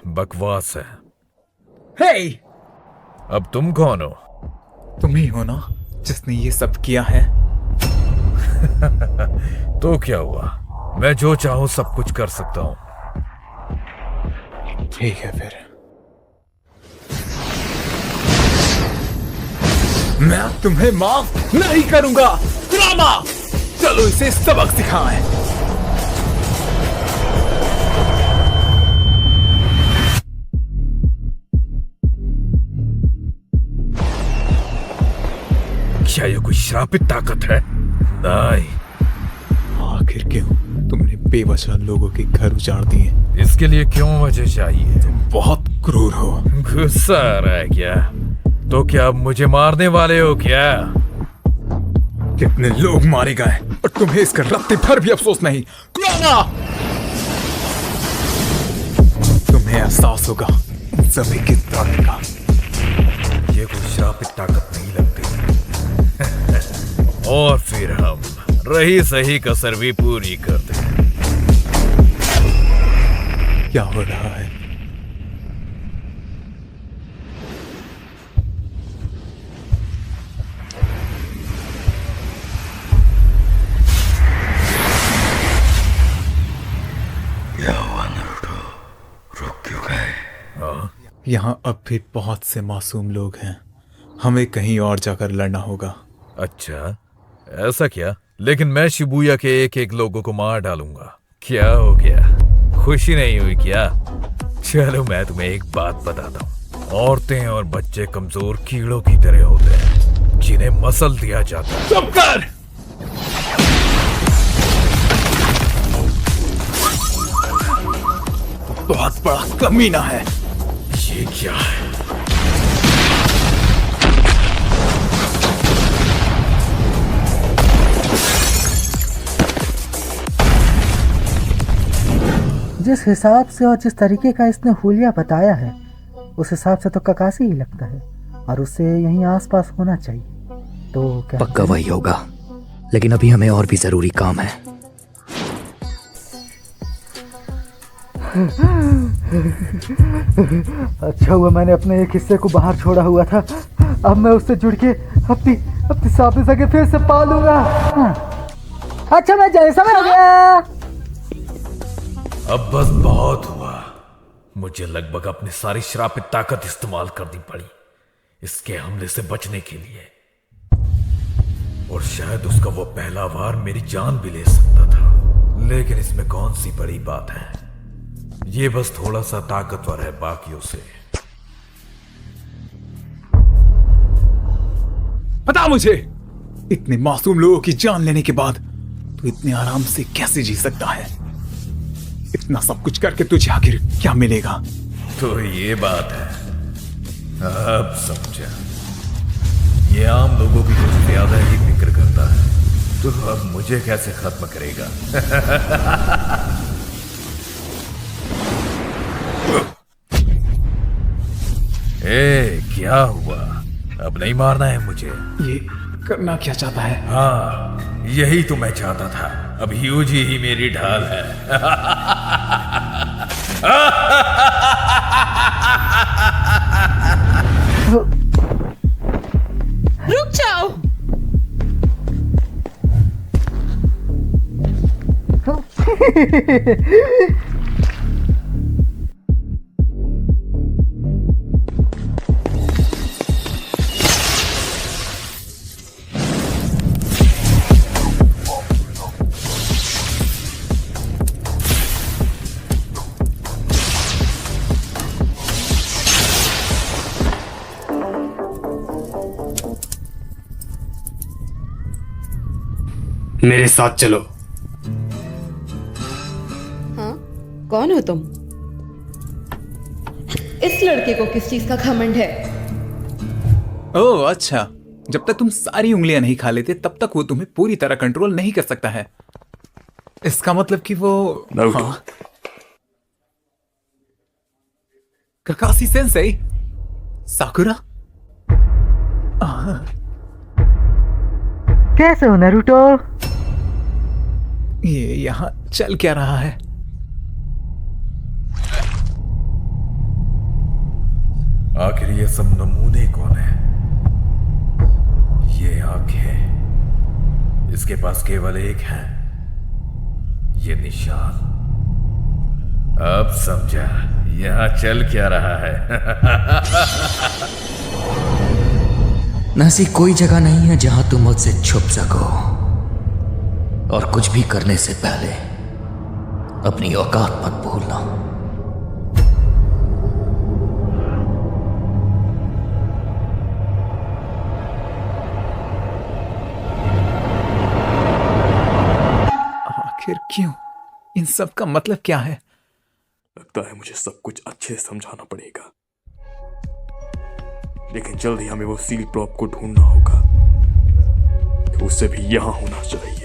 बकवास है। हे! अब तुम कौन हो? तुम ही हो ना जिसने ये सब किया है? तो क्या हुआ, मैं जो चाहूं सब कुछ कर सकता हूं। ठीक है फिर, मैं तुम्हें माफ नहीं करूंगा। ड्रामा, चलो इसे सबक सिखाएं। क्या ये कोई श्रापित ताकत है? नहीं। आखिर क्यों तुमने बेवजह लोगों के घर उजाड़ दिए? इसके लिए क्यों वजह चाहिए? तुम बहुत क्रूर हो। गुस्सा आ रहा है क्या? तो क्या अब मुझे मारने वाले हो क्या? कितने लोग मारे गए और तुम्हें इसका रत्ते भर भी अफसोस नहीं। क्रोना! तुम्हें एहसास होगा सभी की ताकत का। ये कोई श्रापित ताकत नहीं लगती। और फिर हम रही सही कसर भी पूरी करते हैं। क्या हो रहा है? क्या हुआ नारुतो? रुक क्यों गए? यहाँ अब भी बहुत से मासूम लोग हैं। हमें कहीं और जाकर लड़ना होगा। अच्छा, ऐसा क्या? लेकिन मैं शिबुया के एक एक लोगों को मार डालूंगा। क्या हो गया, खुशी नहीं हुई क्या? चलो मैं तुम्हें एक बात बताता हूँ। औरतें और बच्चे कमजोर कीड़ों की तरह होते हैं जिन्हें मसल दिया जाता है। चुप कर! बहुत बड़ा कमीना है। ये क्या है? जिस हिसाब से और जिस तरीके का इसने हुलिया बताया है, उस हिसाब से तो ककासी ही लगता है और उससे यहीं आसपास होना चाहिए। तो क्या पक्का वही होगा, लेकिन अभी हमें और भी जरूरी काम है। अच्छा हुआ मैंने अपने एक हिस्से को बाहर छोड़ा हुआ था। अब मैं उससे जुड़ के अपनी साबित सके फिर से पालूंगा। अच्छा मैं जैसा मैं हो गया। अब बस बहुत हुआ। मुझे लगभग अपनी सारी श्रापित ताकत इस्तेमाल करनी पड़ी इसके हमले से बचने के लिए, और शायद उसका वो पहला वार मेरी जान भी ले सकता था। लेकिन इसमें कौन सी बड़ी बात है, ये बस थोड़ा सा ताकतवर है बाकियों से। बता मुझे, इतने मासूम लोगों की जान लेने के बाद तू इतने आराम से कैसे जी सकता है? इतना सब कुछ करके तुझे आखिर क्या मिलेगा? तो ये बात है, अब समझा। ये आम लोगों की कुछ ज्यादा ही फिक्र करता है, तो अब मुझे कैसे खत्म करेगा? ए, क्या हुआ? अब नहीं मारना है मुझे? ये करना क्या चाहता है? हाँ, यही तो मैं चाहता था। अब ह्यूजी ही मेरी ढाल है। रुक जाओ। मेरे साथ चलो। हाँ, कौन हो तुम? इस लड़के को किस चीज का घमंड है? ओह अच्छा, जब तक तुम सारी उंगलियां नहीं खा लेते तब तक वो तुम्हें पूरी तरह कंट्रोल नहीं कर सकता है। इसका मतलब कि वो हाँ? ककाशी सेंसेई, साकुरा, कैसे हो नारुतो? ये यहाँ चल क्या रहा है? आखिर ये सब नमूने कौन है? ये आंखें, इसके पास केवल एक है, ये निशान। अब समझा यहां चल क्या रहा है। ऐसी कोई जगह नहीं है जहां तुम मुझसे छुप सको। और कुछ भी करने से पहले अपनी औकात मत भूलना। आखिर क्यों? इन सब का मतलब क्या है? लगता है मुझे सब कुछ अच्छे से समझाना पड़ेगा, लेकिन जल्द ही हमें वो सील प्रॉप को ढूंढना होगा। उसे भी यहां होना चाहिए।